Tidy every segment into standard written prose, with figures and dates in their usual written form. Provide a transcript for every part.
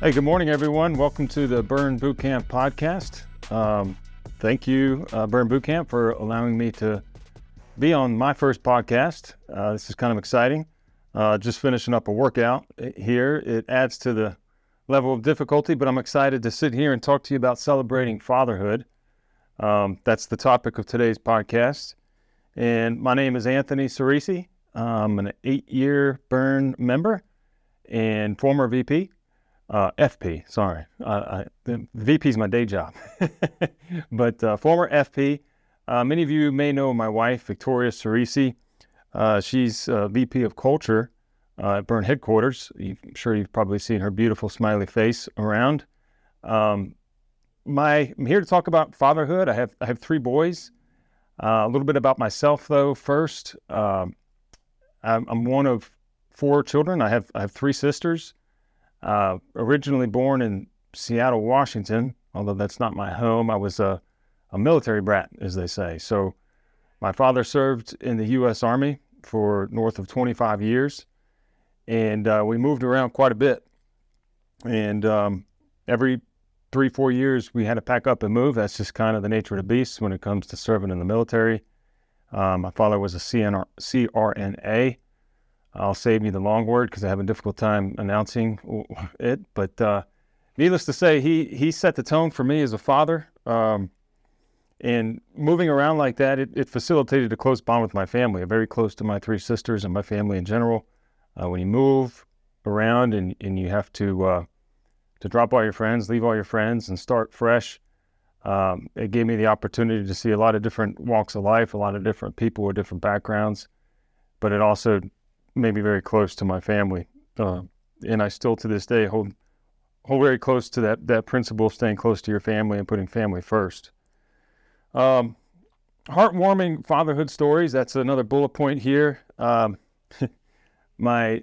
Hey, good morning, everyone. Welcome to the Burn Bootcamp podcast. Thank you, Burn Bootcamp, for allowing me to be on my first podcast. This is kind of exciting. Just finishing up a workout here. It adds to the level of difficulty, but I'm excited to sit here and talk to you about celebrating fatherhood. That's the topic of today's podcast. And my name is Anthony Ciresi. I'm an 8-year Burn member and former VP. FP, sorry. The VP is my day job. But former FP. Many of you may know my wife, Victoria Ciresi. She's VP of Culture at Burn headquarters. I'm sure you've probably seen her beautiful smiley face around. I'm here to talk about fatherhood. I have 3 boys. A little bit about myself, though. First, I'm one of 4 children. I have 3 sisters. Originally born in Seattle, Washington, although that's not my home. I was a military brat, as they say. So my father served in the U.S. Army for north of 25 years, and we moved around quite a bit. And every 3-4 years, we had to pack up and move. That's just kind of the nature of the beast when it comes to serving in the military. My father was a CRNA. I'll save me the long word because I have a difficult time announcing it. But needless to say, he set the tone for me as a father. And moving around like that, it facilitated a close bond with my family. I'm very close to my 3 sisters and my family in general. When you move around and you have to drop all your friends, leave all your friends, and start fresh, it gave me the opportunity to see a lot of different walks of life, a lot of different people with different backgrounds. But it also made me very close to my family, and I still to this day hold very close to that principle of staying close to your family and putting family first. Heartwarming fatherhood stories. That's another bullet point here. My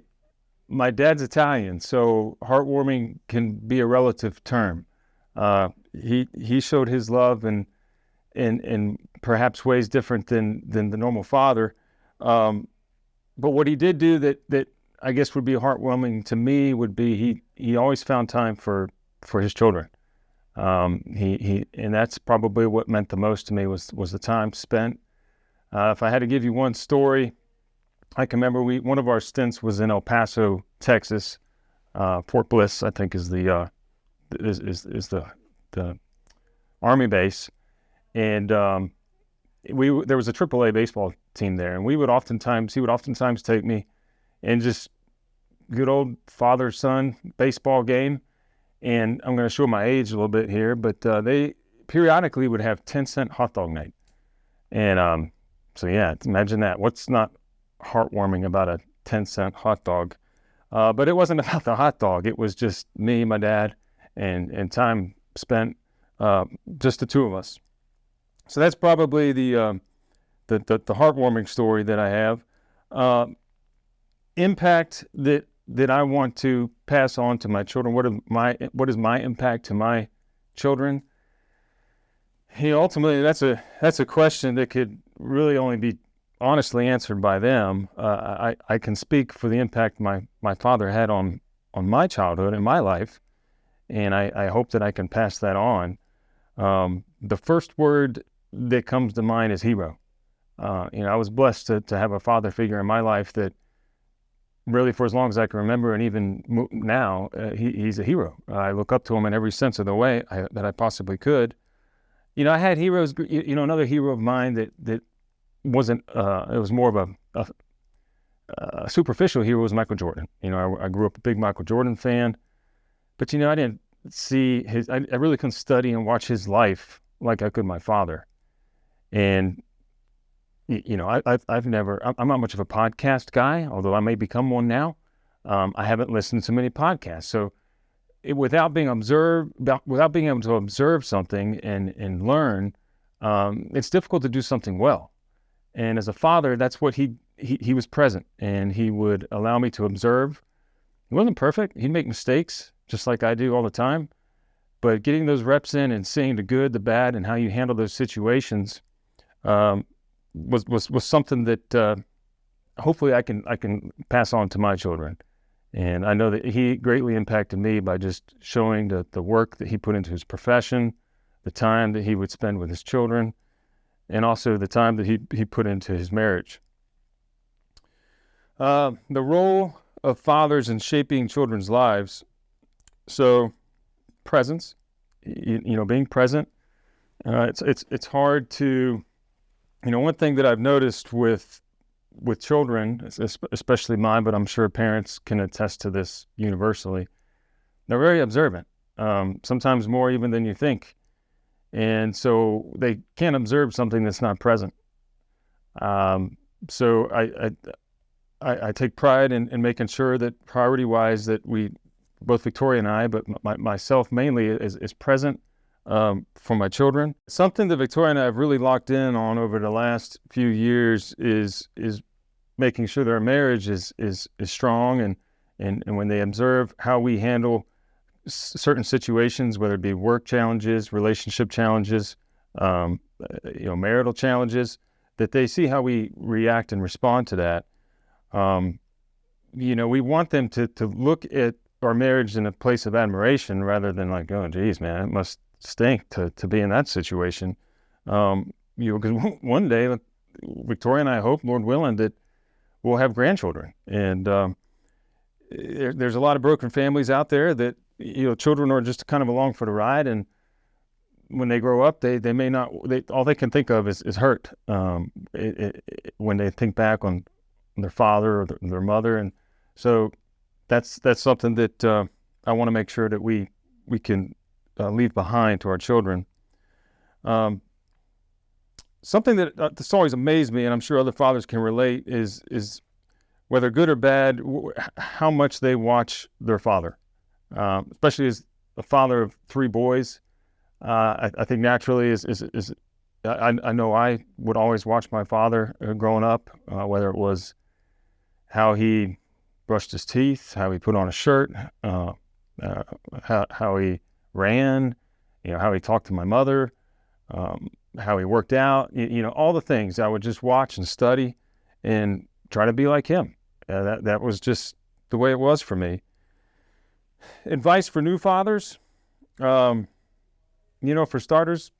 dad's Italian, so heartwarming can be a relative term. He showed his love in perhaps ways different than the normal father. But what he did do that I guess would be heartwarming to me would be he always found time for his children. And that's probably what meant the most to me was the time spent. If I had to give you one story, I can remember one of our stints was in El Paso, Texas. Fort Bliss, I think, is the Army base, and there was a AAA baseball team there, and he would oftentimes take me and just good old father-son baseball game. And I'm going to show my age a little bit here, but they periodically would have 10-cent hot dog night. And so yeah, imagine that. What's not heartwarming about a 10-cent hot dog? But it wasn't about the hot dog. It was just me, my dad, and time spent just the 2 of us. So that's probably the heartwarming story that I have. Impact that I want to pass on to my children. What is my impact to my children? Ultimately, that's a question that could really only be honestly answered by them. I can speak for the impact my father had on my childhood and my life, and I hope that I can pass that on. The first word that comes to mind is hero. I was blessed to have a father figure in my life that really, for as long as I can remember, and even now, he's a hero. I look up to him in every sense of the way that I possibly could. I had heroes. Another hero of mine that wasn't. It was more of a superficial hero was Michael Jordan. I grew up a big Michael Jordan fan, but I didn't see his. I really couldn't study and watch his life like I could my father. And I'm not much of a podcast guy, although I may become one now. I haven't listened to many podcasts, so without being able to observe something and learn, it's difficult to do something well. And as a father, that's what he was present, and he would allow me to observe. He wasn't perfect. He'd make mistakes, just like I do all the time. But getting those reps in and seeing the good, the bad, and how you handle those situations was something that hopefully I can pass on to my children. And I know that he greatly impacted me by just showing the work that he put into his profession, the time that he would spend with his children, and also the time that he put into his marriage. The role of fathers in shaping children's lives. So presence, being present. It's hard to, one thing that I've noticed with children, especially mine, but I'm sure parents can attest to this universally. They're very observant, sometimes more even than you think. And so they can't observe something that's not present. So I take pride in making sure that priority-wise that we, both Victoria and I, but myself mainly, is present for my children. Something that Victoria and I have really locked in on over the last few years is making sure that our marriage is strong, and when they observe how we handle certain situations, whether it be work challenges, relationship challenges, marital challenges, that they see how we react and respond to that. We want them to look at our marriage in a place of admiration rather than like, oh, geez, man, it must stink to be in that situation. Because one day, Victoria and I hope, Lord willing, that we'll have grandchildren. And there's a lot of broken families out there that, children are just kind of along for the ride. And when they grow up, they may not, all they can think of is hurt when they think back on their father or their mother. And so that's something that I want to make sure that we can leave behind to our children. Something that's always amazed me, and I'm sure other fathers can relate, is whether good or bad, how much they watch their father. Especially as a father of 3 boys, I think naturally I know I would always watch my father growing up, whether it was how he brushed his teeth, how he put on a shirt, how he ran, how he talked to my mother, how he worked out, all the things. I would just watch and study and try to be like him. That was just the way it was for me. Advice for new fathers, for starters,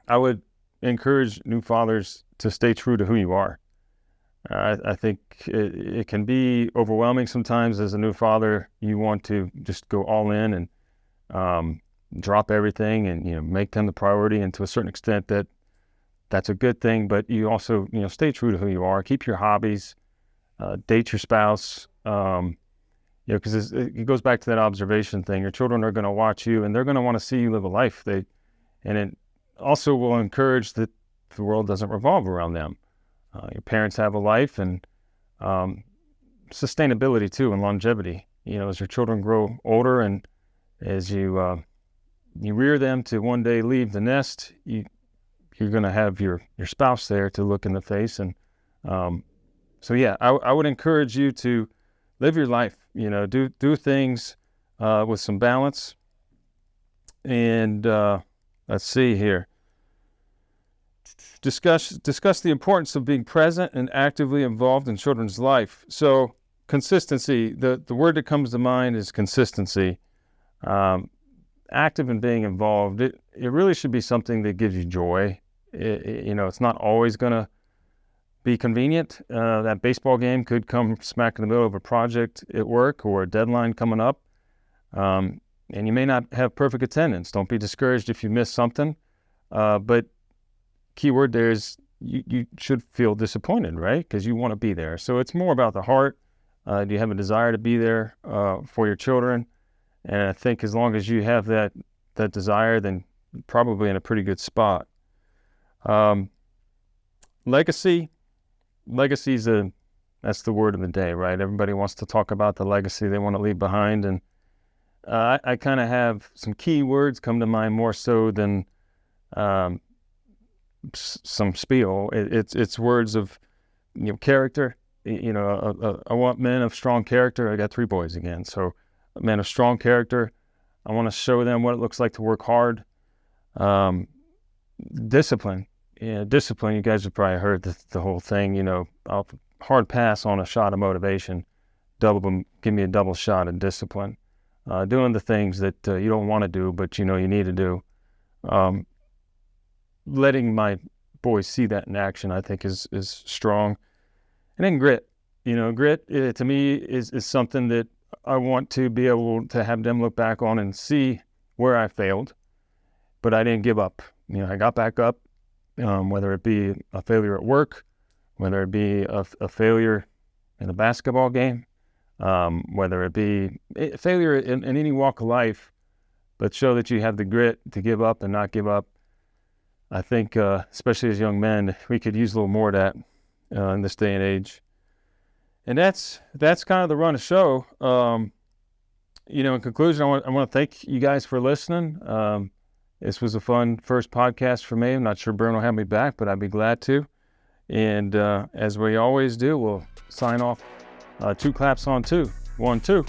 I would encourage new fathers to stay true to who you are. I think it can be overwhelming sometimes as a new father. You want to just go all in and drop everything and make them the priority. And to a certain extent, that's a good thing. But you also stay true to who you are. Keep your hobbies. Date your spouse. Because it goes back to that observation thing. Your children are going to watch you, and they're going to want to see you live a life. And it also will encourage that the world doesn't revolve around them. Your parents have a life, and sustainability too, and longevity. As your children grow older, and as you rear them to one day leave the nest, you're going to have your spouse there to look in the face. And I would encourage you to live your life. Do things with some balance. And let's see here. Discuss the importance of being present and actively involved in children's life. So consistency, the word that comes to mind is consistency. Active and being involved, it really should be something that gives you joy. It's not always going to be convenient. That baseball game could come smack in the middle of a project at work or a deadline coming up. And you may not have perfect attendance. Don't be discouraged if you miss something. But key word there is you should feel disappointed, right? Because you want to be there. So it's more about the heart. Do you have a desire to be there for your children? And I think as long as you have that desire, then you're probably in a pretty good spot. Legacy. Legacy's that's the word of the day, right? Everybody wants to talk about the legacy they want to leave behind. And I kind of have some key words come to mind more so than some spiel. It's words of character. I want men of strong character. I got 3 boys again, so men of strong character. I want to show them what it looks like to work hard. Discipline. Discipline. You guys have probably heard the whole thing. I'll hard pass on a shot of motivation. give me a double shot of discipline. Doing the things that you don't want to do, but you know you need to do. Letting my boys see that in action, I think, is strong. And then grit. Grit to me is something that I want to be able to have them look back on and see where I failed, but I didn't give up. I got back up, whether it be a failure at work, whether it be a failure in a basketball game, whether it be a failure in any walk of life, but show that you have the grit to give up and not give up. I think, especially as young men, we could use a little more of that in this day and age. And that's kind of the run of show. In conclusion, I want to thank you guys for listening. This was a fun first podcast for me. I'm not sure Bern will have me back, but I'd be glad to. And as we always do, we'll sign off 2 claps on 2. 1, 2.